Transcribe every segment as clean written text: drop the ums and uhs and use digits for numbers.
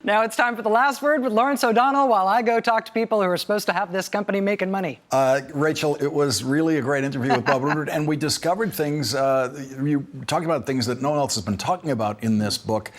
Now it's time for the last word with Lawrence O'Donnell while I go talk to people who are supposed to have this company making money. Rachel, it was really a great interview with Bob Woodward, and we discovered things, you talked about things that no one else has been talking about in this book.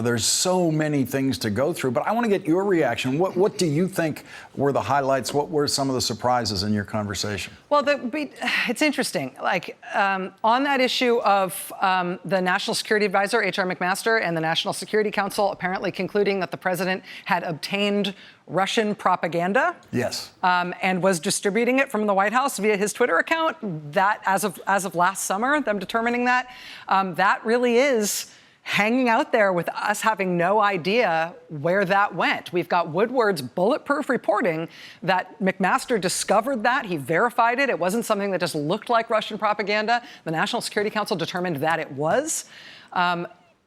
There's so many things to go through, but I want to get your reaction. What do you think were the highlights? What were some of the surprises in your conversation? Well, it's interesting. On that issue of the National Security Advisor, H.R. McMaster, and the National Security Council apparently concluding that the president had obtained Russian propaganda. Yes. And was distributing it from the White House via his Twitter account. That, as of last summer, them determining that, that really is hanging out there with us having no idea where that went. We've got Woodward's bulletproof reporting that McMaster discovered that. He verified it. It wasn't something that just looked like Russian propaganda. The National Security Council determined that it was.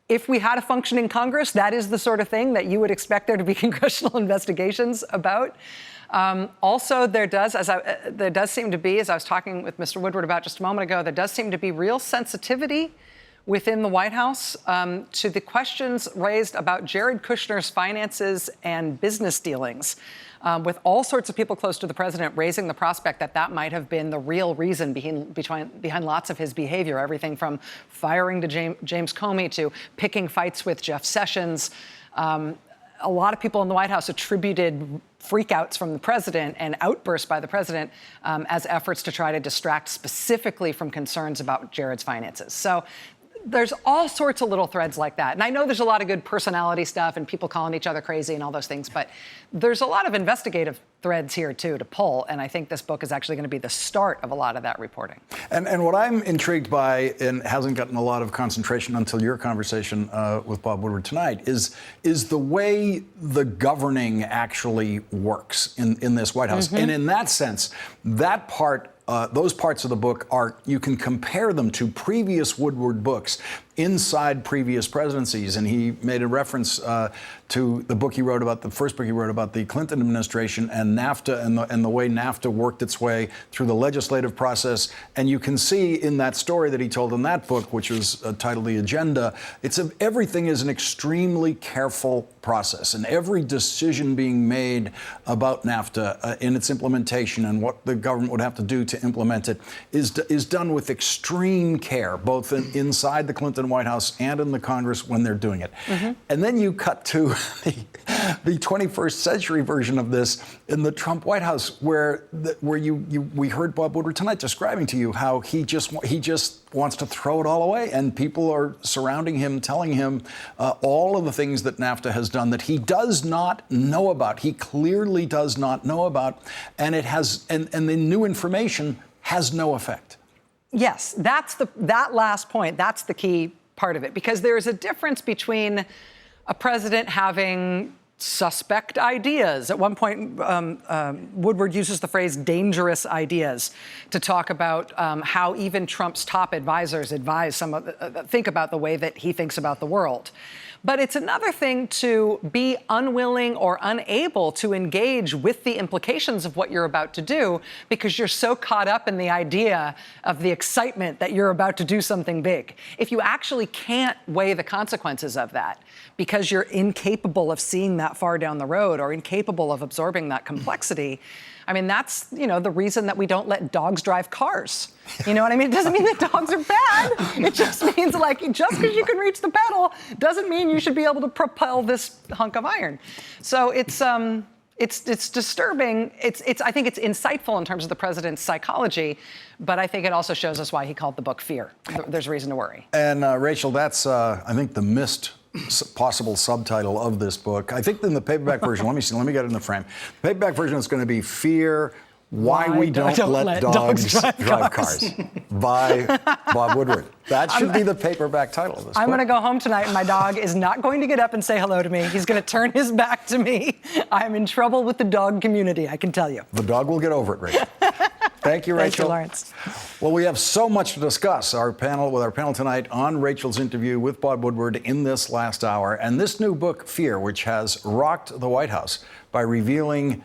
If we had a functioning Congress, that is the sort of thing that you would expect there to be congressional investigations about. Also, there does seem to be, as I was talking with Mr. Woodward about just a moment ago, there does seem to be real sensitivity within the White House to the questions raised about Jared Kushner's finances and business dealings, with all sorts of people close to the president raising the prospect that that might have been the real reason behind lots of his behavior, everything from firing to James Comey to picking fights with Jeff Sessions. A lot of people in the White House attributed freakouts from the president and outbursts by the president as efforts to try to distract specifically from concerns about Jared's finances. So there's all sorts of little threads like that. And I know there's a lot of good personality stuff and people calling each other crazy and all those things, but there's a lot of investigative threads here, too, to pull. And I think this book is actually going to be the start of a lot of that reporting. And what I'm intrigued by, and hasn't gotten a lot of concentration until your conversation with Bob Woodward tonight, is the way the governing actually works in this White House. Mm-hmm. And in that sense, that part, those parts of the book you can compare them to previous Woodward books inside previous presidencies. And he made a reference to the book he wrote about, the first book he wrote about the Clinton administration and NAFTA and the way NAFTA worked its way through the legislative process. And you can see in that story that he told in that book, which was titled The Agenda, everything is an extremely careful process. And every decision being made about NAFTA in its implementation and what the government would have to do to implement it is done with extreme care, both inside the Clinton White House and in the Congress when they're doing it. Mm-hmm. And then you cut to the 21st century version of this in the Trump White House, where we heard Bob Woodward tonight describing to you how he just wants to throw it all away, and people are surrounding him, telling him all of the things that NAFTA has done that he does not know about. He clearly does not know about, and the new information has no effect. Yes, that last point, that's the key part of it, because there is a difference between a president having suspect ideas. At one point, Woodward uses the phrase dangerous ideas to talk about how even Trump's top advisors think about the way that he thinks about the world. But it's another thing to be unwilling or unable to engage with the implications of what you're about to do because you're so caught up in the idea of the excitement that you're about to do something big. If you actually can't weigh the consequences of that because you're incapable of seeing that far down the road or incapable of absorbing that complexity, I mean, that's, the reason that we don't let dogs drive cars. You know what I mean? It doesn't mean that dogs are bad. It just means, just because you can reach the pedal doesn't mean you should be able to propel this hunk of iron. So it's disturbing. I think it's insightful in terms of the president's psychology, but I think it also shows us why he called the book Fear. There's reason to worry. And Rachel, that's, I think, the missed possible subtitle of this book. I think in the paperback version, let me get it in the frame. The paperback version is going to be Fear, Why We Don't Let Dogs Drive Cars by Bob Woodward. That should be the paperback title of this book. I'm going to go home tonight and my dog is not going to get up and say hello to me. He's going to turn his back to me. I'm in trouble with the dog community, I can tell you. The dog will get over it, Rachel. Thank you, Rachel. Thank you, Lawrence. Well, we have so much to discuss with our panel tonight on Rachel's interview with Bob Woodward in this last hour, and this new book, Fear, which has rocked the White House by revealing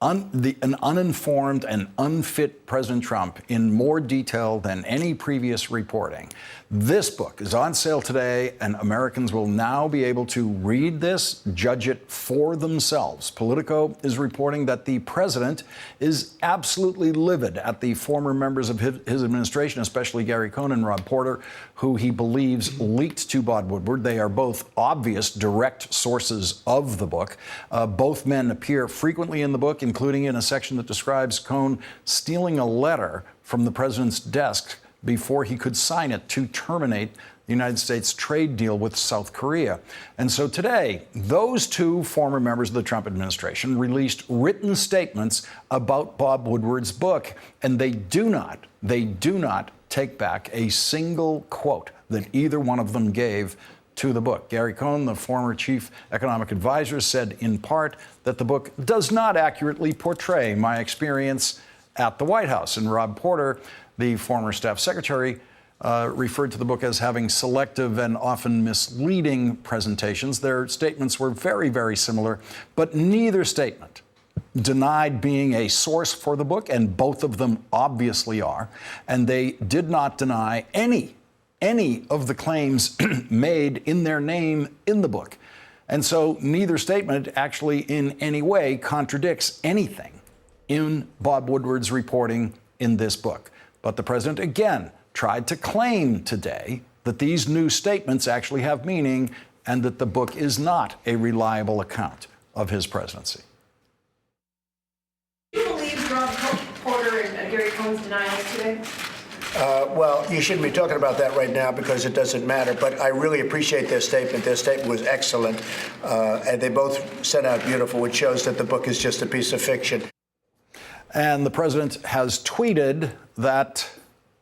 an uninformed and unfit President Trump in more detail than any previous reporting. This book is on sale today, and Americans will now be able to read this, judge it for themselves. Politico is reporting that the president is absolutely livid at the former members of his administration, especially Gary Cohn and Rob Porter, who he believes leaked to Bob Woodward. They are both obvious direct sources of the book. Both men appear frequently in the book, including in a section that describes Cohn stealing a letter from the president's desk before he could sign it to terminate the United States trade deal with South Korea. And so today, those two former members of the Trump administration released written statements about Bob Woodward's book, and they do not take back a single quote that either one of them gave to the book. Gary Cohn, the former chief economic advisor, said in part that the book does not accurately portray my experience at the White House. And Rob Porter, the former staff secretary, referred to the book as having selective and often misleading presentations. Their statements were very, very similar, but neither statement denied being a source for the book, and both of them obviously are. And they did not deny any of the claims made in their name in the book. And so neither statement actually in any way contradicts anything in Bob Woodward's reporting in this book. But the president again tried to claim today that these new statements actually have meaning and that the book is not a reliable account of his presidency. Do you believe Rob Porter and Gary Cohn's denials today? Well, you shouldn't be talking about that right now because it doesn't matter, but I really appreciate their statement. Their statement was excellent, and they both sent out beautiful, which shows that the book is just a piece of fiction. And the president has tweeted that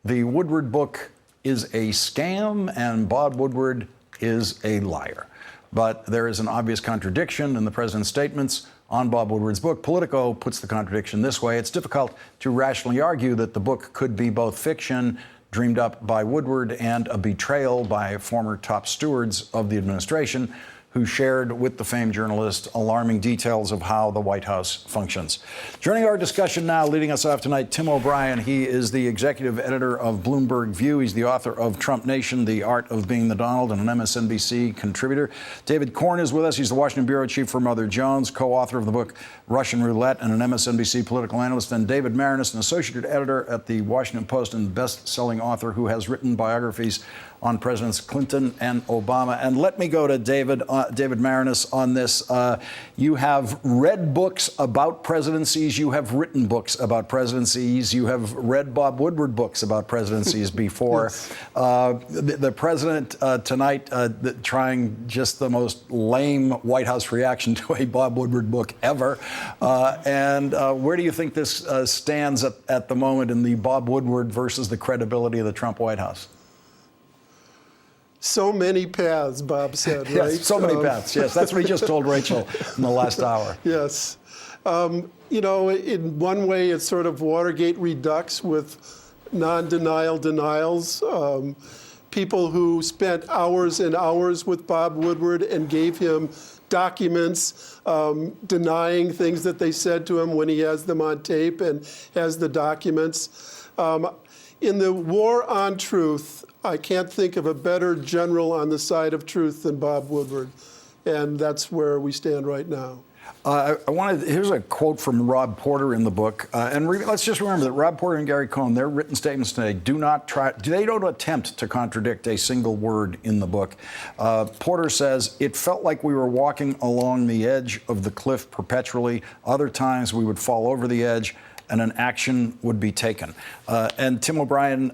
the Woodward book is a scam and Bob Woodward is a liar. But there is an obvious contradiction in the president's statements on Bob Woodward's book. Politico puts the contradiction this way: it's difficult to rationally argue that the book could be both fiction dreamed up by Woodward and a betrayal by former top stewards of the administration who shared with the famed journalist alarming details of how the White House functions. Joining our discussion now, leading us off tonight, Tim O'Brien. He is the executive editor of Bloomberg View. He's the author of Trump Nation, The Art of Being the Donald, and an MSNBC contributor. David Corn is with us. He's the Washington bureau chief for Mother Jones, co-author of the book Russian Roulette, and an MSNBC political analyst. And David Maraniss, an associate editor at the Washington Post and best-selling author who has written biographies on Presidents Clinton and Obama. And let me go to David Maraniss on this. You have read books about presidencies. You have written books about presidencies. You have read Bob Woodward books about presidencies before. Yes. The president tonight trying just the most lame White House reaction to a Bob Woodward book ever. And where do you think this stands at the moment in the Bob Woodward versus the credibility of the Trump White House? So many paths, Bob said, right? Yes, so many paths, yes. That's what he just told Rachel in the last hour. Yes. You know, in one way, it's sort of Watergate Redux with non-denial denials. People who spent hours and hours with Bob Woodward and gave him documents denying things that they said to him when he has them on tape and has the documents. In the war on truth, I can't think of a better general on the side of truth than Bob Woodward, and that's where we stand right now. Here's a quote from Rob Porter in the book, let's just remember that Rob Porter and Gary Cohn, their written statements today they don't attempt to contradict a single word in the book. Porter says, "It felt like we were walking along the edge of the cliff perpetually. Other times we would fall over the edge and an action would be taken." And Tim O'Brien,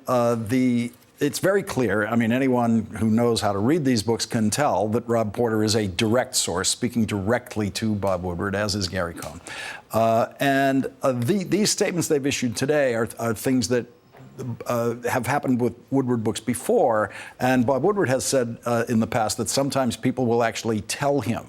it's very clear. I mean, anyone who knows how to read these books can tell that Rob Porter is a direct source, speaking directly to Bob Woodward, as is Gary Cohn. These statements they've issued today are things that have happened with Woodward books before. And Bob Woodward has said in the past that sometimes people will actually tell him,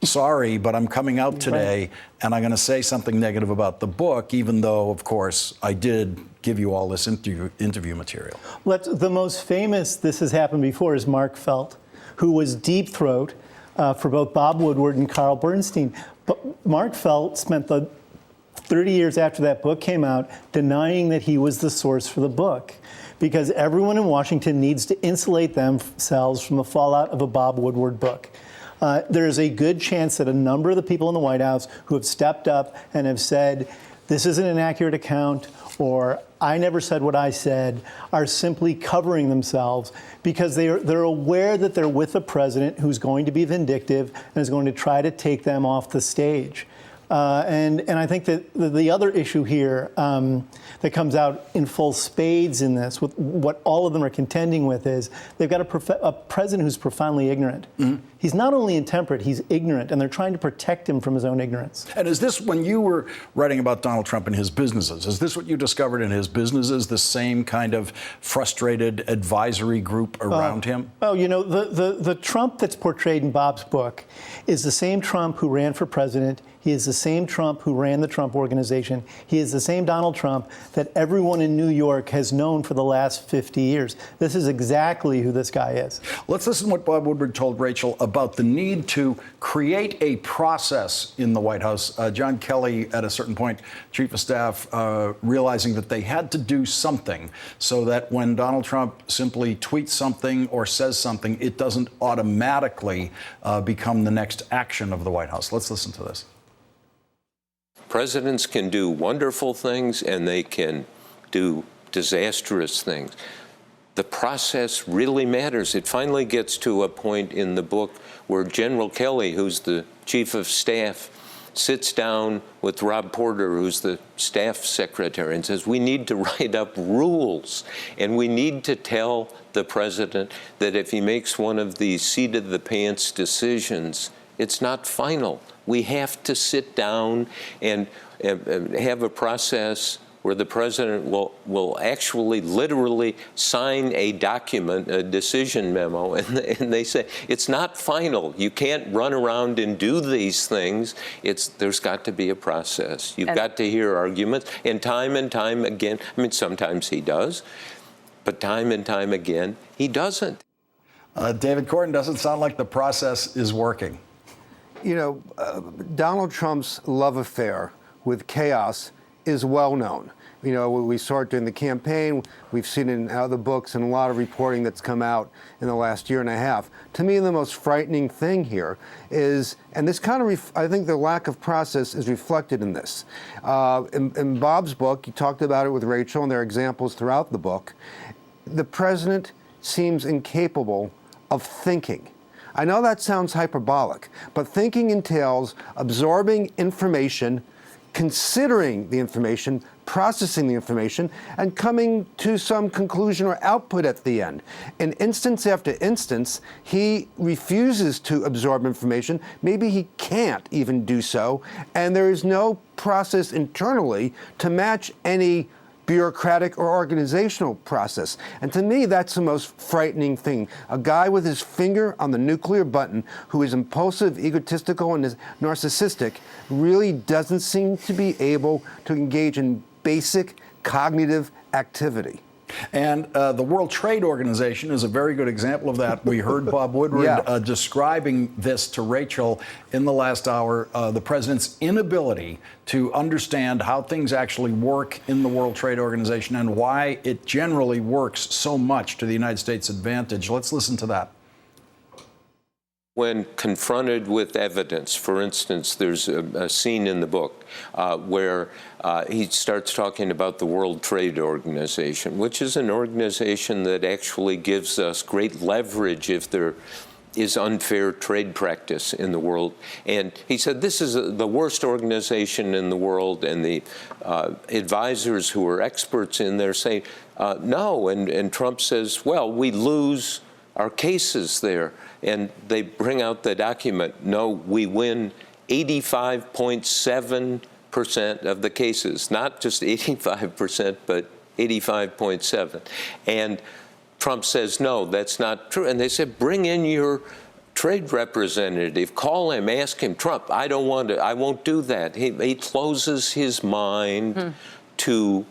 "Sorry, but I'm coming out today and I'm going to say something negative about the book, even though, of course, I did give you all this interview material." The most famous, this has happened before, is Mark Felt, who was deep throat for both Bob Woodward and Carl Bernstein. But Mark Felt spent the 30 years after that book came out, denying that he was the source for the book, because everyone in Washington needs to insulate themselves from the fallout of a Bob Woodward book. There is a good chance that a number of the people in the White House who have stepped up and have said, this isn't an accurate account, or I never said what I said, are simply covering themselves because they're aware that they're with a president who's going to be vindictive and is going to try to take them off the stage. And I think that the other issue here that comes out in full spades in this, with what all of them are contending with, is they've got a president who's profoundly ignorant. Mm-hmm. He's not only intemperate, he's ignorant, and they're trying to protect him from his own ignorance. And is this, when you were writing about Donald Trump and his businesses, is this what you discovered in his businesses, the same kind of frustrated advisory group around him? Oh, you know, the Trump that's portrayed in Bob's book is the same Trump who ran for president. He is the same Trump who ran the Trump Organization. He is the same Donald Trump that everyone in New York has known for the last 50 years. This is exactly who this guy is. Let's listen to what Bob Woodward told Rachel about the need to create a process in the White House. John Kelly, at a certain point, chief of staff, realizing that they had to do something so that when Donald Trump simply tweets something or says something, it doesn't automatically become the next action of the White House. Let's listen to this. Presidents can do wonderful things and they can do disastrous things. The process really matters. It finally gets to a point in the book where General Kelly, who's the chief of staff, sits down with Rob Porter, who's the staff secretary, and says, we need to write up rules, and we need to tell the president that if he makes one of these seat-of-the-pants decisions, it's not final. We have to sit down and have a process where the president will actually literally sign a document, a decision memo, and they say, it's not final. You can't run around and do these things. There's got to be a process. You've got to hear arguments, and time again, I mean, sometimes he does, but time and time again, he doesn't. David Corden, doesn't sound like the process is working. You know, Donald Trump's love affair with chaos is well known. You know, we saw it during the campaign. We've seen it in other books and a lot of reporting that's come out in the last year and a half. To me, the most frightening thing here is, and this kind of, I think the lack of process is reflected in this. In Bob's book, he talked about it with Rachel, and there are examples throughout the book. The president seems incapable of thinking. I know that sounds hyperbolic, but thinking entails absorbing information, considering the information, processing the information, and coming to some conclusion or output at the end. In instance after instance, he refuses to absorb information. Maybe he can't even do so, and there is no process internally to match any bureaucratic or organizational process. And to me, that's the most frightening thing. A guy with his finger on the nuclear button who is impulsive, egotistical, and narcissistic really doesn't seem to be able to engage in basic cognitive activity. And the World Trade Organization is a very good example of that. We heard Bob Woodward describing this to Rachel in the last hour, the president's inability to understand how things actually work in the World Trade Organization and why it generally works so much to the United States' advantage. Let's listen to that. When confronted with evidence, for instance, there's a scene in the book where he starts talking about the World Trade Organization, which is an organization that actually gives us great leverage if there is unfair trade practice in the world. And he said, this is the worst organization in the world, and the advisors who are experts in there say, no, and Trump says, well, we lose our cases there. And they bring out the document. No, we win 85.7% of the cases, not just 85%, but 85.7%. And Trump says, no, that's not true. And they said, bring in your trade representative, call him, ask him, Trump, I won't do that. He closes his mind to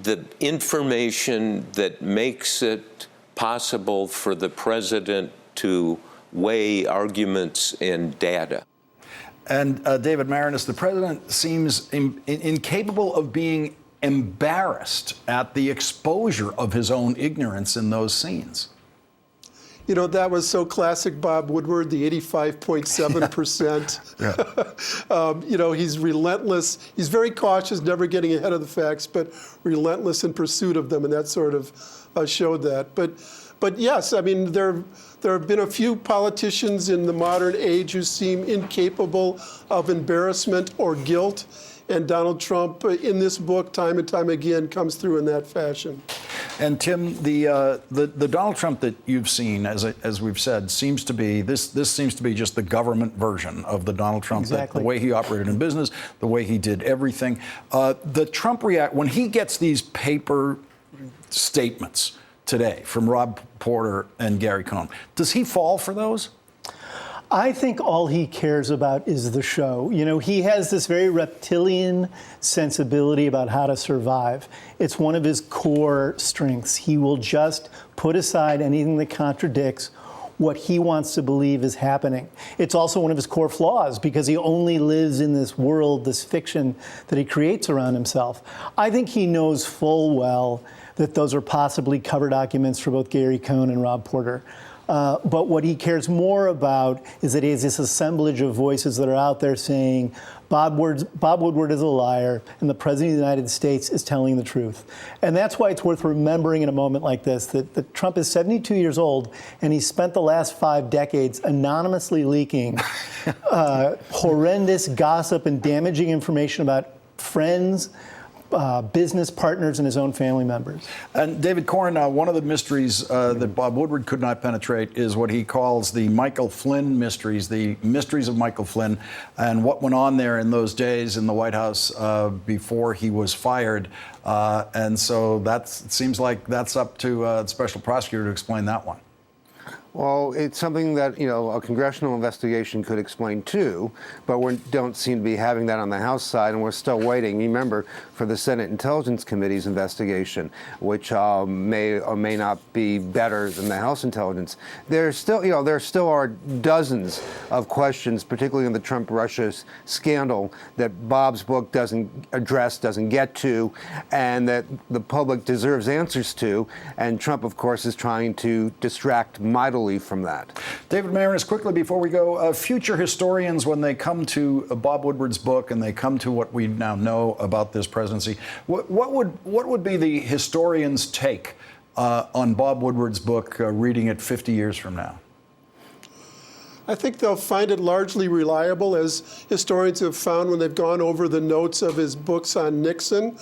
the information that makes it possible for the president to weigh arguments and data. And David Maraniss, the president seems incapable of being embarrassed at the exposure of his own ignorance in those scenes. You know, that was so classic Bob Woodward, the 85.7%. You know, he's relentless. He's very cautious, never getting ahead of the facts, but relentless in pursuit of them, and that sort of showed that. But yes, I mean, there have been a few politicians in the modern age who seem incapable of embarrassment or guilt, and Donald Trump, in this book, time and time again, comes through in that fashion. And Tim, the Donald Trump that you've seen, as we've said, seems to be this seems to be just the government version of the Donald Trump. Exactly. The way he operated in business, the way he did everything. The Trump when he gets these paper statements today from Rob Porter and Gary Cohn, does he fall for those? I think all he cares about is the show. You know, he has this very reptilian sensibility about how to survive. It's one of his core strengths. He will just put aside anything that contradicts what he wants to believe is happening. It's also one of his core flaws because he only lives in this world, this fiction that he creates around himself. I think he knows full well that those are possibly cover documents for both Gary Cohn and Rob Porter. But what he cares more about is that he has this assemblage of voices that are out there saying Bob Woodward is a liar and the President of the United States is telling the truth. And that's why it's worth remembering in a moment like this that Trump is 72 years old and he spent the last 5 decades anonymously leaking horrendous gossip and damaging information about friends, business partners, and his own family members. And David Corn, one of the mysteries that Bob Woodward could not penetrate is what he calls the Michael Flynn mysteries, the mysteries of Michael Flynn, and what went on there in those days in the White House before he was fired. And so it seems like that's up to the special prosecutor to explain that one. Well, it's something that, you know, a congressional investigation could explain too, but we don't seem to be having that on the House side, and we're still waiting, remember, for the Senate Intelligence Committee's investigation, which may or may not be better than the House intelligence. There still are dozens of questions, particularly in the Trump-Russia scandal, that Bob's book doesn't address, doesn't get to, and that the public deserves answers to, and Trump, of course, is trying to distract mightily from that. David Maraniss, quickly before we go, future historians, when they come to Bob Woodward's book and they come to what we now know about this presidency, what would be the historian's take on Bob Woodward's book, reading it 50 years from now? I think they'll find it largely reliable, as historians have found when they've gone over the notes of his books on Nixon.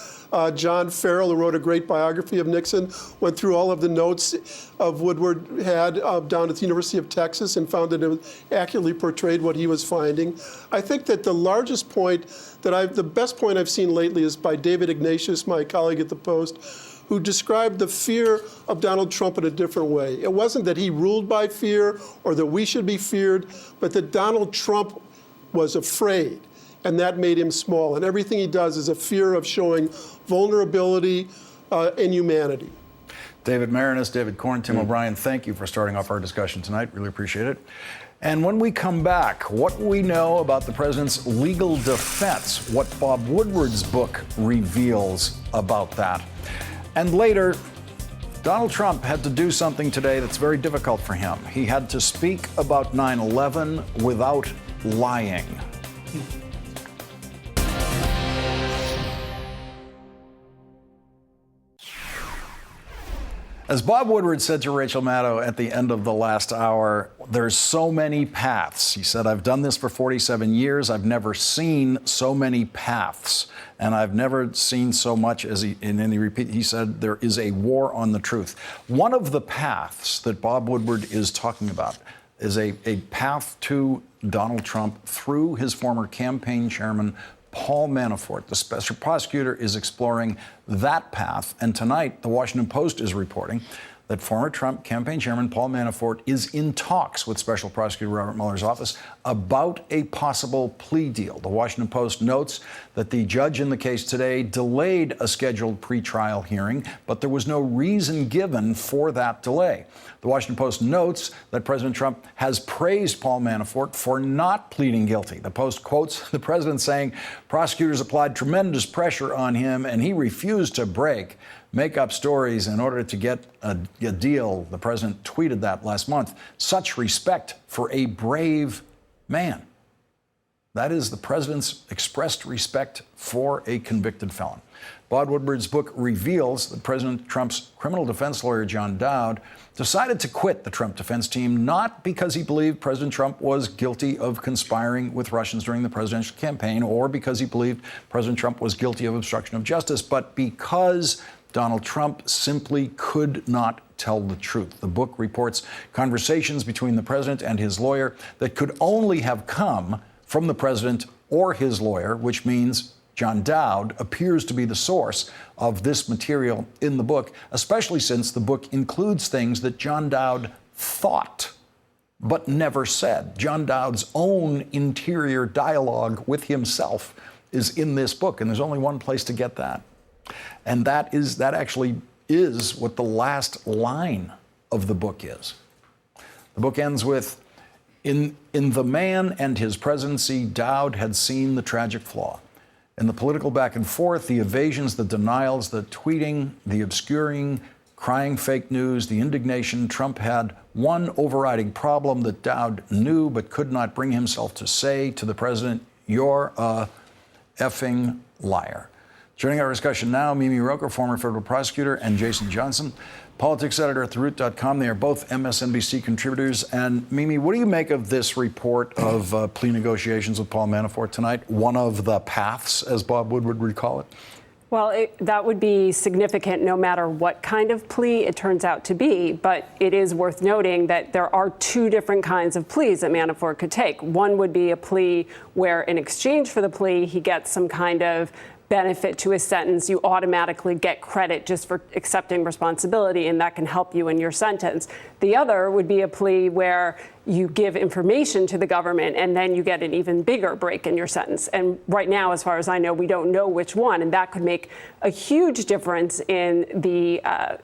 John Farrell, who wrote a great biography of Nixon, went through all of the notes of Woodward had down at the University of Texas and found that it accurately portrayed what he was finding. I think that the largest point the best point I've seen lately is by David Ignatius, my colleague at the Post, who described the fear of Donald Trump in a different way. It wasn't that he ruled by fear or that we should be feared, but that Donald Trump was afraid, and that made him small. And everything he does is a fear of showing vulnerability and humanity. David Maraniss, David Corn, Tim O'Brien, thank you for starting off our discussion tonight. Really appreciate it. And when we come back, what we know about the president's legal defense, what Bob Woodward's book reveals about that. And later, Donald Trump had to do something today that's very difficult for him. He had to speak about 9/11 without lying. As Bob Woodward said to Rachel Maddow at the end of the last hour, there's so many paths. He said, I've done this for 47 years. I've never seen so many paths. And I've never seen so much as he said, there is a war on the truth. One of the paths that Bob Woodward is talking about is a path to Donald Trump through his former campaign chairman, Paul Manafort. The special prosecutor is exploring that path. And tonight, the Washington Post is reporting that former Trump campaign chairman Paul Manafort is in talks with Special Prosecutor Robert Mueller's office about a possible plea deal. The Washington Post notes that the judge in the case today delayed a scheduled pretrial hearing, but there was no reason given for that delay. The Washington Post notes that President Trump has praised Paul Manafort for not pleading guilty. The Post quotes the president saying prosecutors applied tremendous pressure on him and he refused to make up stories in order to get a deal. The president tweeted that last month. Such respect for a brave man. That is the president's expressed respect for a convicted felon. Bob Woodward's book reveals that President Trump's criminal defense lawyer, John Dowd, decided to quit the Trump defense team not because he believed President Trump was guilty of conspiring with Russians during the presidential campaign or because he believed President Trump was guilty of obstruction of justice, but because Donald Trump simply could not tell the truth. The book reports conversations between the president and his lawyer that could only have come from the president or his lawyer, which means John Dowd appears to be the source of this material in the book, especially since the book includes things that John Dowd thought but never said. John Dowd's own interior dialogue with himself is in this book, and there's only one place to get that. And that actually is what the last line of the book is. The book ends with, in the man and his presidency, Dowd had seen the tragic flaw. In the political back and forth, the evasions, the denials, the tweeting, the obscuring, crying fake news, the indignation, Trump had one overriding problem that Dowd knew but could not bring himself to say to the president, "You're a effing liar." Joining our discussion now, Mimi Roker, former federal prosecutor, and Jason Johnson, politics editor at TheRoot.com. They are both MSNBC contributors. And Mimi, what do you make of this report of plea negotiations with Paul Manafort tonight? One of the paths, as Bob Woodward would call it. Well, that would be significant no matter what kind of plea it turns out to be. But it is worth noting that there are two different kinds of pleas that Manafort could take. One would be a plea where in exchange for the plea, he gets some kind of benefit to his sentence. You automatically get credit just for accepting responsibility, and that can help you in your sentence. The other would be a plea where you give information to the government and then you get an even bigger break in your sentence. And right now, as far as I know, we don't know which one, and that could make a huge difference in the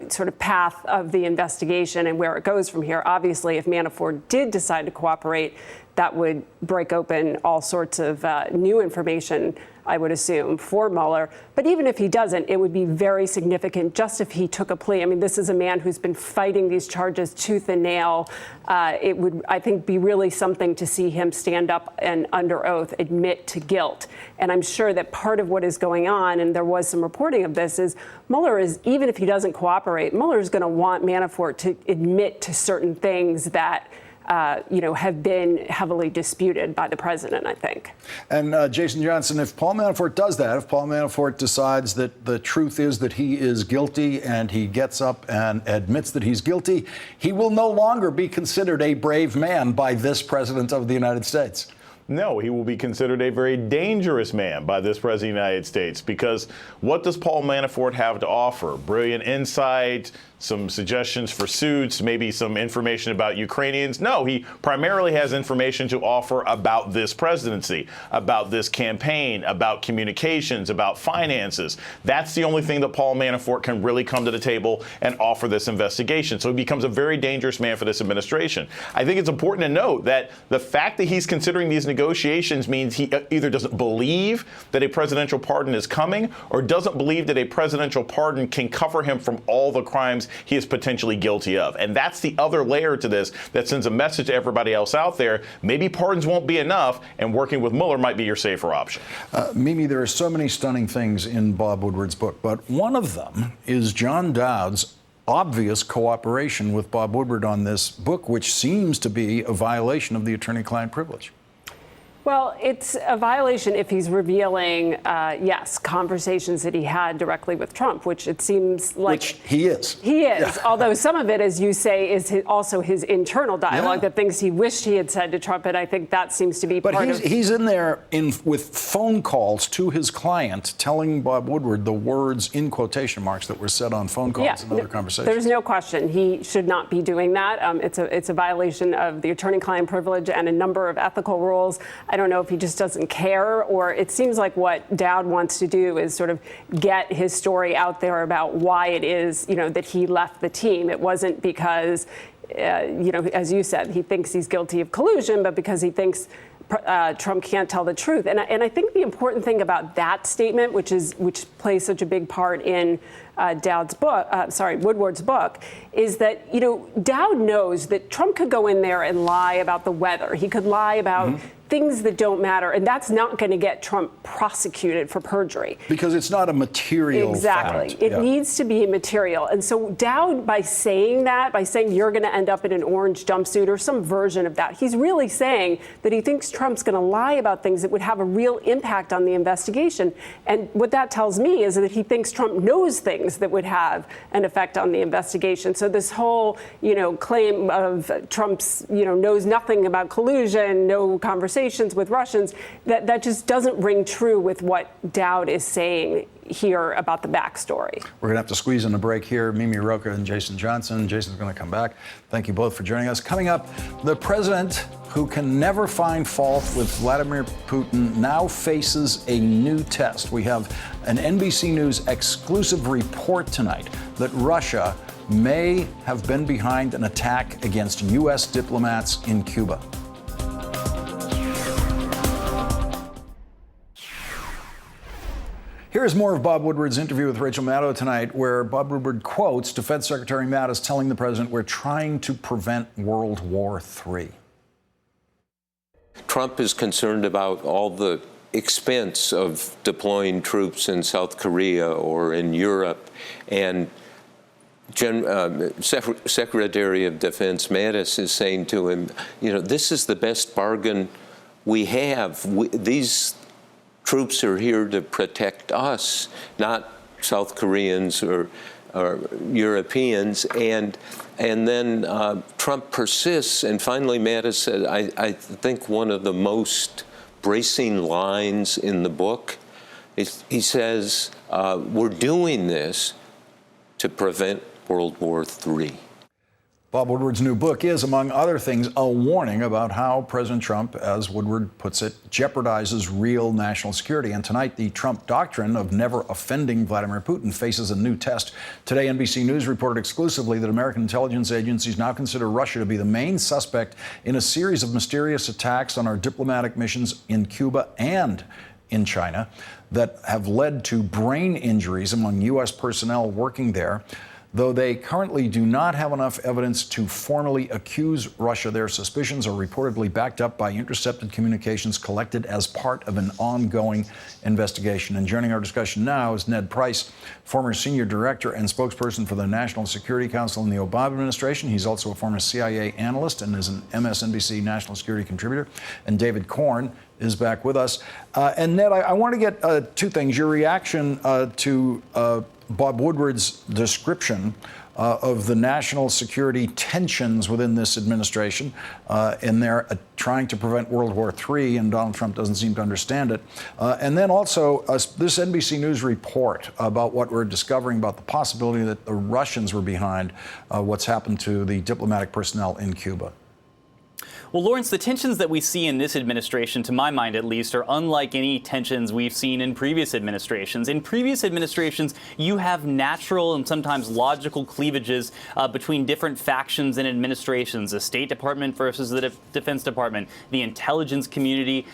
sort of path of the investigation and where it goes from here. Obviously, if Manafort did decide to cooperate, that would break open all sorts of new information, I would assume, for Mueller. But even if he doesn't, it would be very significant just if he took a plea. I mean, this is a man who's been fighting these charges tooth and nail. It would, I think, be really something to see him stand up and under oath admit to guilt. And I'm sure that part of what is going on, and there was some reporting of this, is Mueller is, even if he doesn't cooperate, Mueller is going to want Manafort to admit to certain things that have been heavily disputed by the president, I think. And Jason Johnson, if Paul Manafort does that, if Paul Manafort decides that the truth is that he is guilty and he gets up and admits that he's guilty, he will no longer be considered a brave man by this president of the United States. No, he will be considered a very dangerous man by this president of the United States, because what does Paul Manafort have to offer? Brilliant insight, some suggestions for suits, maybe some information about Ukrainians. No, he primarily has information to offer about this presidency, about this campaign, about communications, about finances. That's the only thing that Paul Manafort can really come to the table and offer this investigation. So he becomes a very dangerous man for this administration. I think it's important to note that the fact that he's considering these negotiations means he either doesn't believe that a presidential pardon is coming or doesn't believe that a presidential pardon can cover him from all the crimes he is potentially guilty of. And that's the other layer to this that sends a message to everybody else out there. Maybe pardons won't be enough, and working with Mueller might be your safer option. Mimi, there are so many stunning things in Bob Woodward's book, but one of them is John Dowd's obvious cooperation with Bob Woodward on this book, which seems to be a violation of the attorney-client privilege. Well, it's a violation if he's revealing, yes, conversations that he had directly with Trump, which it seems like Which he is. He is, although some of it, as you say, is also his internal dialogue, Yeah. the things he wished he had said to Trump, and I think that seems to be But part of. he's in there with phone calls to his client, telling Bob Woodward the words in quotation marks that were said on phone calls and other conversations. There's no question he should not be doing that. It's a violation of the attorney-client privilege and a number of ethical rules. I don't know if he just doesn't care, or it seems like what Dowd wants to do is sort of get his story out there about why it is, that he left the team. It wasn't because, as you said, he thinks he's guilty of collusion, but because he thinks Trump can't tell the truth. And I think the important thing about that statement, which plays such a big part in Woodward's book, is that, Dowd knows that Trump could go in there and lie about the weather. He could lie about things that don't matter, and that's not going to get Trump prosecuted for perjury. Because it's not a material Exactly. fact. It needs to be material. And so Dowd, by saying you're going to end up in an orange jumpsuit or some version of that, he's really saying that he thinks Trump's going to lie about things that would have a real impact on the investigation. And what that tells me is that he thinks Trump knows things that would have an effect on the investigation. So this whole, claim of Trump's, knows nothing about collusion, no conversations with Russians, that just doesn't ring true with what Dowd is saying here about the backstory. We're going to have to squeeze in a break here. Mimi Rocha and Jason Johnson. Jason's going to come back. Thank you both for joining us. Coming up, the president who can never find fault with Vladimir Putin now faces a new test. We have an NBC News exclusive report tonight that Russia may have been behind an attack against U.S. diplomats in Cuba. Here's more of Bob Woodward's interview with Rachel Maddow tonight, where Bob Woodward quotes Defense Secretary Mattis telling the president, "We're trying to prevent World War III." Trump is concerned about all the expense of deploying troops in South Korea or in Europe, and Secretary of Defense Mattis is saying to him, this is the best bargain we have. These troops are here to protect us, not South Koreans or Europeans. And then Trump persists. And finally, Mattis said, I think one of the most bracing lines in the book is he says, we're doing this to prevent World War III. Bob Woodward's new book is, among other things, a warning about how President Trump, as Woodward puts it, jeopardizes real national security. And tonight, the Trump doctrine of never offending Vladimir Putin faces a new test. Today, NBC News reported exclusively that American intelligence agencies now consider Russia to be the main suspect in a series of mysterious attacks on our diplomatic missions in Cuba and in China that have led to brain injuries among U.S. personnel working there. Though they currently do not have enough evidence to formally accuse Russia, their suspicions are reportedly backed up by intercepted communications collected as part of an ongoing investigation. And joining our discussion now is Ned Price, former senior director and spokesperson for the National Security Council in the Obama administration. He's also a former CIA analyst and is an MSNBC national security contributor. And David Korn is back with us. And Ned, I want to get two things. Your reaction to Bob Woodward's description of the national security tensions within this administration, and they're trying to prevent World War III, and Donald Trump doesn't seem to understand it. And then also this NBC News report about what we're discovering about the possibility that the Russians were behind what's happened to the diplomatic personnel in Cuba. Well, Lawrence, the tensions that we see in this administration, to my mind at least, are unlike any tensions we've seen in previous administrations. In previous administrations, you have natural and sometimes logical cleavages between different factions and administrations, the State Department versus the Defense Department, the intelligence community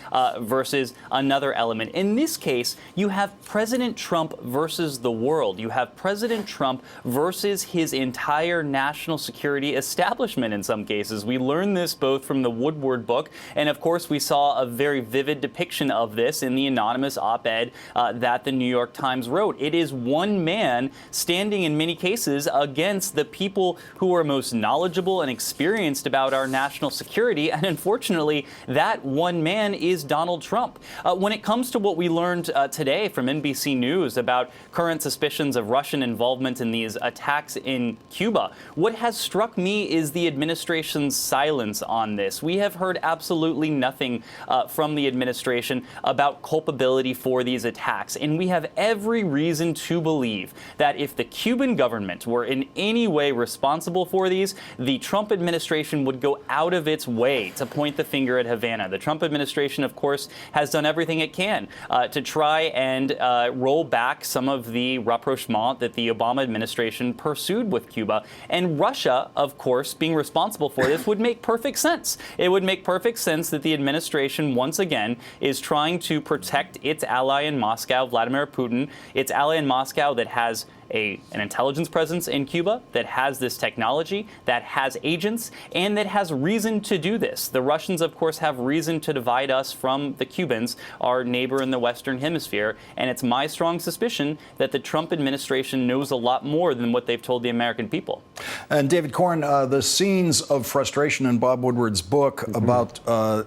versus another element. In this case, you have President Trump versus the world. You have President Trump versus his entire national security establishment in some cases. We learned this both from from the Woodward book. And of course, we saw a very vivid depiction of this in the anonymous op-ed that the New York Times wrote. It is one man standing in many cases against the people who are most knowledgeable and experienced about our national security. And unfortunately, that one man is Donald Trump. When it comes to what we learned today from NBC News about current suspicions of Russian involvement in these attacks in Cuba, what has struck me is the administration's silence on this. We have heard absolutely nothing from the administration about culpability for these attacks. And we have every reason to believe that if the Cuban government were in any way responsible for these, the Trump administration would go out of its way to point the finger at Havana. The Trump administration, of course, has done everything it can to try and roll back some of the rapprochement that the Obama administration pursued with Cuba. And Russia, of course, being responsible for this would make perfect sense. It would make perfect sense that the administration, once again, is trying to protect its ally in Moscow, Vladimir Putin, its ally in Moscow that has an intelligence presence in Cuba, that has this technology, that has agents, and that has reason to do this. The Russians, of course, have reason to divide us from the Cubans, our neighbor in the Western Hemisphere. And it's my strong suspicion that the Trump administration knows a lot more than what they've told the American people. And David Corn, the scenes of frustration in Bob Woodward's book about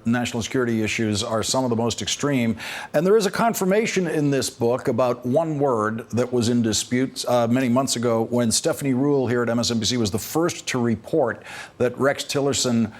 national security issues are some of the most extreme. And there is a confirmation in this book about one word that was in dispute many months ago when Stephanie Ruhle here at MSNBC was the first to report that Rex Tillerson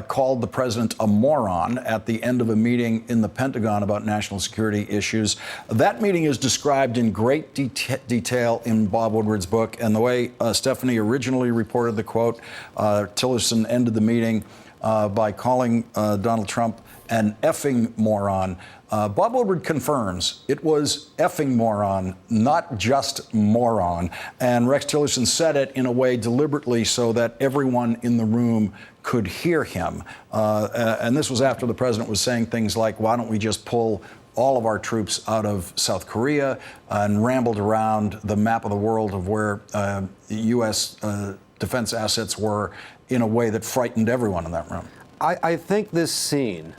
called the president a moron at the end of a meeting in the Pentagon about national security issues. That meeting is described in great detail in Bob Woodward's book. And the way Stephanie originally reported the quote, Tillerson ended the meeting by calling Donald Trump an effing moron. Bob Woodward confirms it was effing moron, not just moron. And Rex Tillerson said it in a way deliberately so that everyone in the room could hear him. And this was after the president was saying things like, why don't we just pull all of our troops out of South Korea, and rambled around the map of the world of where U.S. defense assets were in a way that frightened everyone in that room. I think this scene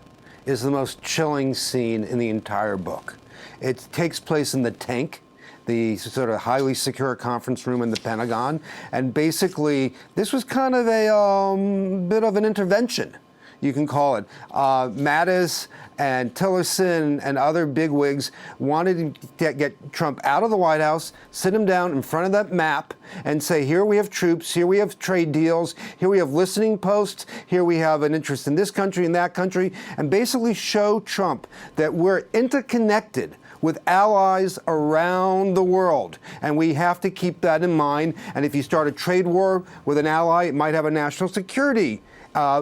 is the most chilling scene in the entire book. It takes place in the tank, the sort of highly secure conference room in the Pentagon. And basically, this was kind of a bit of an intervention, you can call it. Mattis and Tillerson and other bigwigs wanted to get Trump out of the White House, sit him down in front of that map and say, here we have troops, here we have trade deals, here we have listening posts, here we have an interest in this country and that country, and basically show Trump that we're interconnected with allies around the world. And we have to keep that in mind. And if you start a trade war with an ally, it might have a national security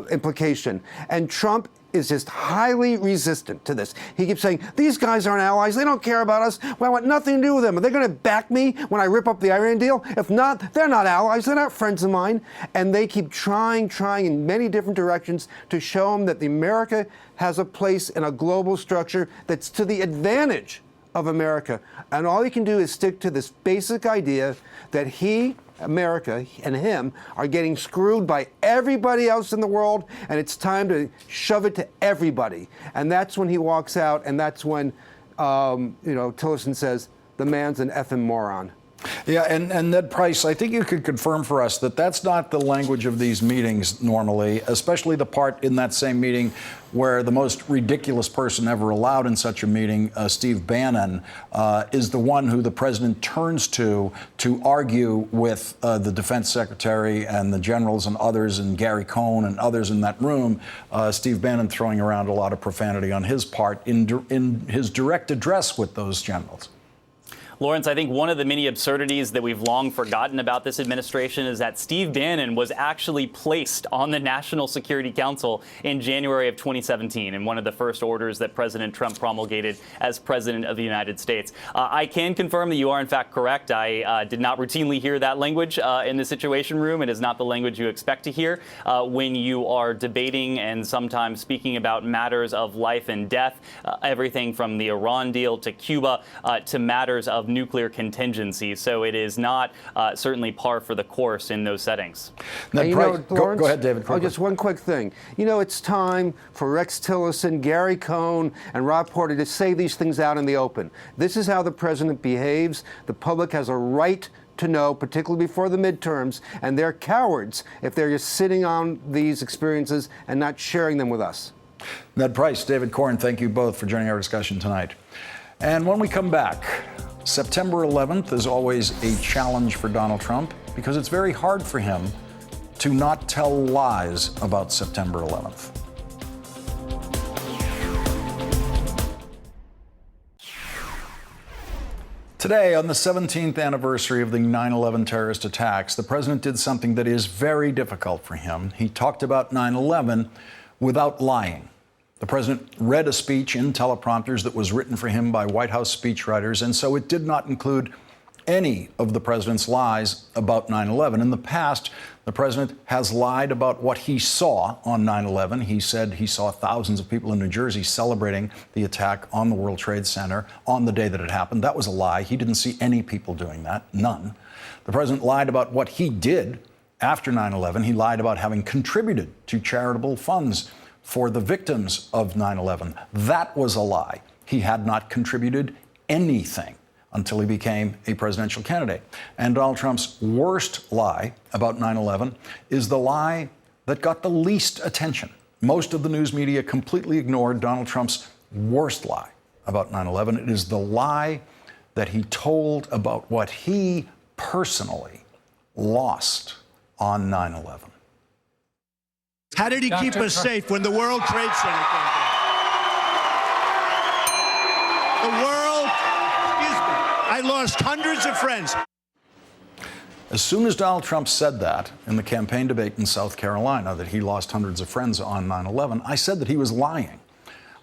implication. And Trump is just highly resistant to this. He keeps saying, these guys aren't allies. They don't care about us. Well, I want nothing to do with them. Are they going to back me when I rip up the Iran deal? If not, they're not allies. They're not friends of mine. And they keep trying in many different directions to show him that America has a place in a global structure that's to the advantage of America. And all he can do is stick to this basic idea that America and him are getting screwed by everybody else in the world, and it's time to shove it to everybody. And that's when he walks out, and that's when, Tillerson says, the man's an effing moron. Yeah, and Ned Price, I think you could confirm for us that that's not the language of these meetings normally, especially the part in that same meeting where the most ridiculous person ever allowed in such a meeting, Steve Bannon, is the one who the president turns to argue with the defense secretary and the generals and others, and Gary Cohn and others in that room. Steve Bannon throwing around a lot of profanity on his part in his direct address with those generals. Lawrence, I think one of the many absurdities that we've long forgotten about this administration is that Steve Bannon was actually placed on the National Security Council in January of 2017 in one of the first orders that President Trump promulgated as president of the United States. I can confirm that you are, in fact, correct. I did not routinely hear that language in the Situation Room. It is not the language you expect to hear when you are debating and sometimes speaking about matters of life and death, everything from the Iran deal to Cuba to matters of of nuclear contingency. So it is not certainly par for the course in those settings. Ned Price, Lawrence, go ahead, David. Just one quick thing. It's time for Rex Tillerson, Gary Cohn, and Rob Porter to say these things out in the open. This is how the president behaves. The public has a right to know, particularly before the midterms, and they're cowards if they're just sitting on these experiences and not sharing them with us. Ned Price, David Corn, thank you both for joining our discussion tonight. And when we come back, September 11th is always a challenge for Donald Trump because it's very hard for him to not tell lies about September 11th. Today, on the 17th anniversary of the 9/11 terrorist attacks, the president did something that is very difficult for him. He talked about 9/11 without lying. The president read a speech in teleprompters that was written for him by White House speechwriters, and so it did not include any of the president's lies about 9/11. In the past, the president has lied about what he saw on 9/11. He said he saw thousands of people in New Jersey celebrating the attack on the World Trade Center on the day that it happened. That was a lie. He didn't see any people doing that, none. The president lied about what he did after 9/11. He lied about having contributed to charitable funds for the victims of 9/11. That was a lie. He had not contributed anything until he became a presidential candidate. And Donald Trump's worst lie about 9/11 is the lie that got the least attention. Most of the news media completely ignored Donald Trump's worst lie about 9/11. It is the lie that he told about what he personally lost on 9/11. How did he keep us safe when the World Trade Center came down? I lost hundreds of friends. As soon as Donald Trump said that in the campaign debate in South Carolina, that he lost hundreds of friends on 9/11, I said that he was lying.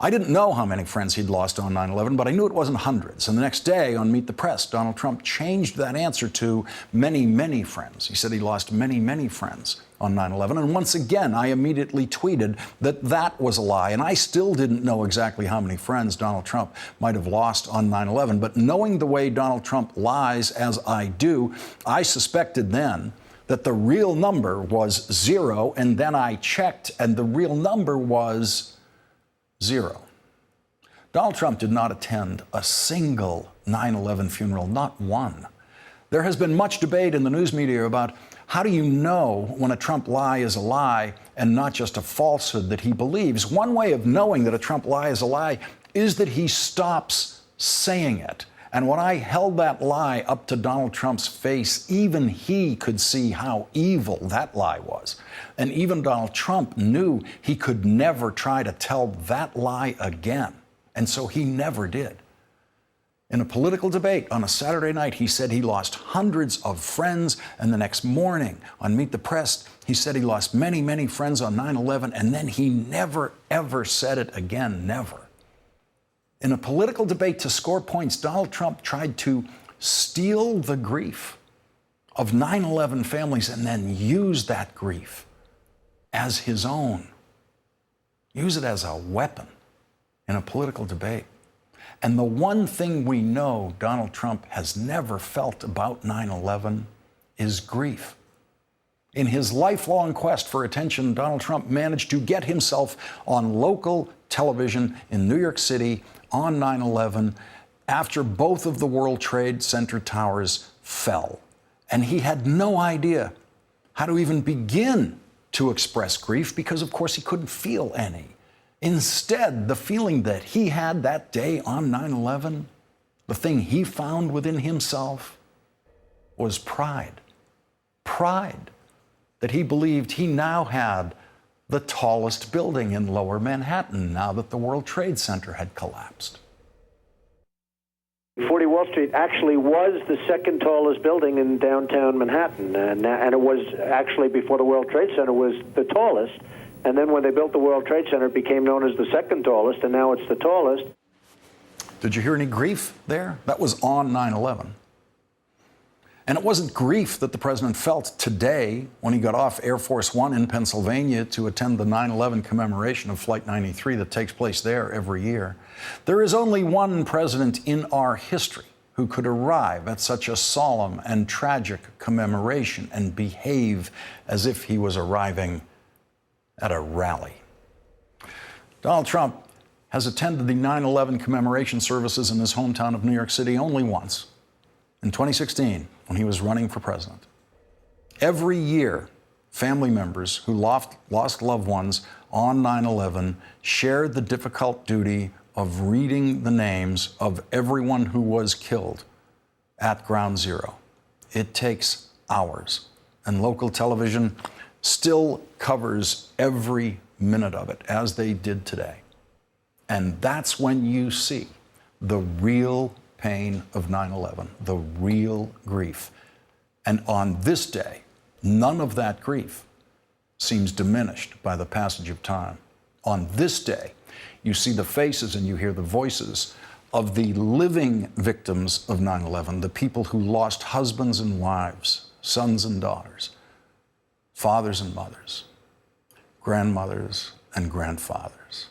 I didn't know how many friends he'd lost on 9/11, but I knew it wasn't hundreds. And the next day on Meet the Press, Donald Trump changed that answer to many, many friends. He said he lost many, many friends on 9/11. And once again, I immediately tweeted that that was a lie. And I still didn't know exactly how many friends Donald Trump might have lost on 9/11. But knowing the way Donald Trump lies as I do, I suspected then that the real number was 0. And then I checked, and the real number was 0. Donald Trump did not attend a single 9/11 funeral, not one. There has been much debate in the news media about how do you know when a Trump lie is a lie and not just a falsehood that he believes. One way of knowing that a Trump lie is a lie is that he stops saying it. And when I held that lie up to Donald Trump's face, even he could see how evil that lie was. And even Donald Trump knew he could never try to tell that lie again. And so he never did. In a political debate on a Saturday night, he said he lost hundreds of friends. And the next morning on Meet the Press, he said he lost many, many friends on 9/11. And then he never, ever said it again, never. In a political debate to score points, Donald Trump tried to steal the grief of 9/11 families and then use that grief as his own. Use it as a weapon in a political debate. And the one thing we know Donald Trump has never felt about 9/11 is grief. In his lifelong quest for attention, Donald Trump managed to get himself on local television in New York City on 9/11 after both of the World Trade Center towers fell. And he had no idea how to even begin to express grief because, of course, he couldn't feel any. Instead, the feeling that he had that day on 9/11, the thing he found within himself, was pride. Pride that he believed he now had the tallest building in Lower Manhattan now that the World Trade Center had collapsed. 40 Wall Street actually was the second tallest building in downtown Manhattan, and it was actually, before the World Trade Center, was the tallest. And then when they built the World Trade Center, it became known as the second tallest, and now it's the tallest. Did you hear any grief there? That was on 9/11. And it wasn't grief that the president felt today when he got off Air Force One in Pennsylvania to attend the 9/11 commemoration of Flight 93 that takes place there every year. There is only one president in our history who could arrive at such a solemn and tragic commemoration and behave as if he was arriving at a rally. Donald Trump has attended the 9/11 commemoration services in his hometown of New York City only once, in 2016, when he was running for president. Every year, family members who lost loved ones on 9/11 shared the difficult duty of reading the names of everyone who was killed at Ground Zero. It takes hours, and local television still covers every minute of it, as they did today. And that's when you see the real pain of 9/11, the real grief. And on this day, none of that grief seems diminished by the passage of time. On this day, you see the faces and you hear the voices of the living victims of 9/11, the people who lost husbands and wives, sons and daughters, fathers and mothers, grandmothers and grandfathers.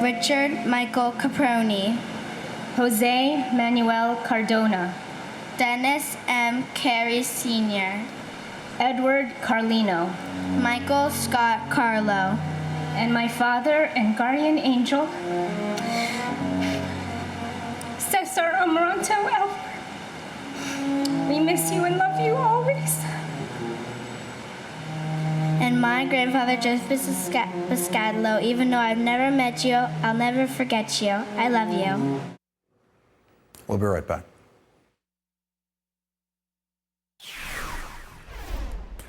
Richard Michael Caproni, Jose Manuel Cardona, Dennis M. Carey Sr., Edward Carlino, Michael Scott Carlo, and my father and guardian angel, Cesar Amaranto Albert. We miss you and love you always. And my grandfather, Joseph Biscadlo, even though I've never met you, I'll never forget you. I love you. We'll be right back.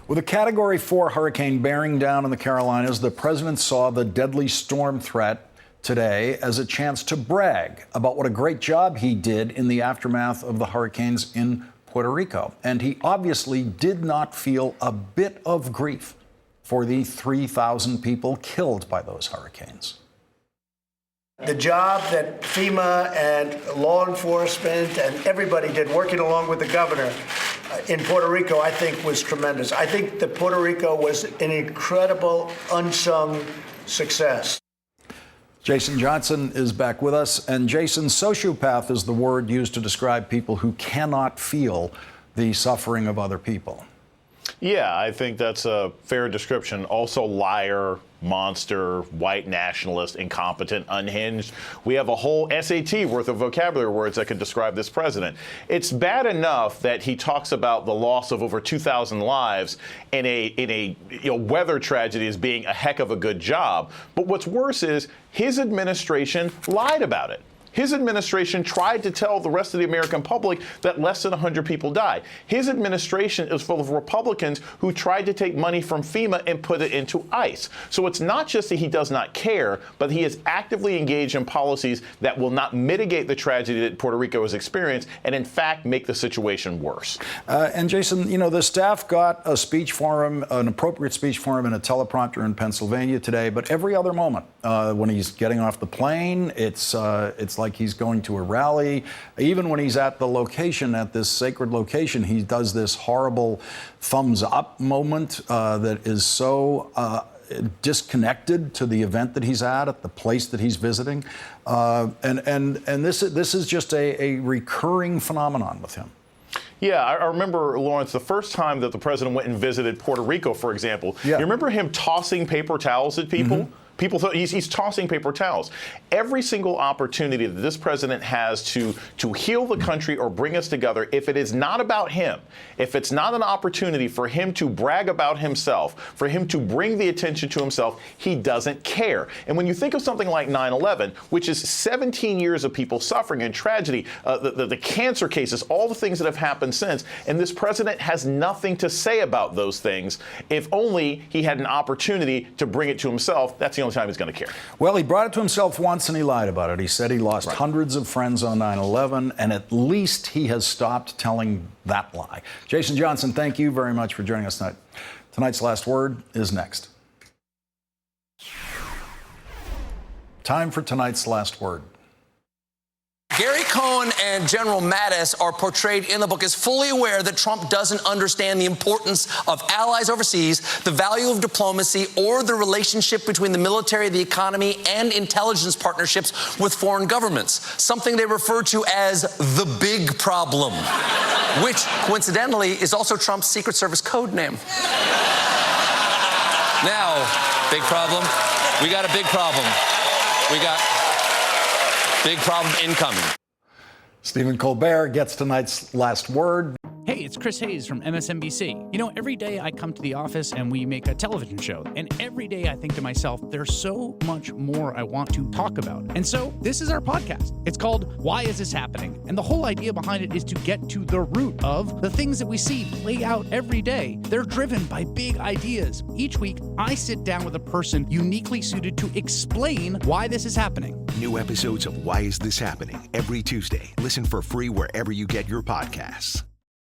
With a Category 4 hurricane bearing down on the Carolinas, the president saw the deadly storm threat today as a chance to brag about what a great job he did in the aftermath of the hurricanes in Puerto Rico. And he obviously did not feel a bit of grief for the 3,000 people killed by those hurricanes. The job that FEMA and law enforcement and everybody did working along with the governor in Puerto Rico, I think, was tremendous. I think that Puerto Rico was an incredible, unsung success. Jason Johnson is back with us. And Jason, sociopath is the word used to describe people who cannot feel the suffering of other people. Yeah, I think that's a fair description. Also liar, monster, white nationalist, incompetent, unhinged. We have a whole SAT worth of vocabulary words that could describe this president. It's bad enough that he talks about the loss of over 2,000 lives in a weather tragedy as being a heck of a good job. But what's worse is his administration lied about it. His administration tried to tell the rest of the American public that less than 100 people died. His administration is full of Republicans who tried to take money from FEMA and put it into ICE. So it's not just that he does not care, but he is actively engaged in policies that will not mitigate the tragedy that Puerto Rico has experienced and, in fact, make the situation worse. And Jason, the staff got a speech for him, an appropriate speech for him in a teleprompter in Pennsylvania today. But every other moment, when he's getting off the plane, it's like he's going to a rally. Even when he's at the location, at this sacred location, he does this horrible thumbs up moment that is so disconnected to the event that he's at the place that he's visiting. And this is just a recurring phenomenon with him. Yeah, I remember, Lawrence, the first time that the president went and visited Puerto Rico, for example. Yeah. You remember him tossing paper towels at people? Mm-hmm. People thought he's tossing paper towels. Every single opportunity that this president has to heal the country or bring us together, if it is not about him, if it's not an opportunity for him to brag about himself, for him to bring the attention to himself, he doesn't care. And when you think of something like 9/11, which is 17 years of people suffering and tragedy, the cancer cases, all the things that have happened since, and this president has nothing to say about those things. If only he had an opportunity to bring it to himself, that's the only time he's going to care. Well, he brought it to himself once and he lied about it. He said he lost hundreds of friends on 9/11, and at least he has stopped telling that lie. Jason Johnson, thank you very much for joining us tonight. Tonight's Last Word is next. Time for tonight's Last Word. Gary Cohn and General Mattis are portrayed in the book as fully aware that Trump doesn't understand the importance of allies overseas, the value of diplomacy, or the relationship between the military, the economy, and intelligence partnerships with foreign governments, something they refer to as the big problem, which, coincidentally, is also Trump's Secret Service code name. Now, big problem. We got a big problem. We got big problem incoming. Stephen Colbert gets tonight's last word. Hey, it's Chris Hayes from MSNBC. You know, every day I come to the office and we make a television show. And every day I think to myself, there's so much more I want to talk about. And so this is our podcast. It's called Why Is This Happening? And the whole idea behind it is to get to the root of the things that we see play out every day. They're driven by big ideas. Each week, I sit down with a person uniquely suited to explain why this is happening. New episodes of Why Is This Happening? Every Tuesday. Listen for free wherever you get your podcasts.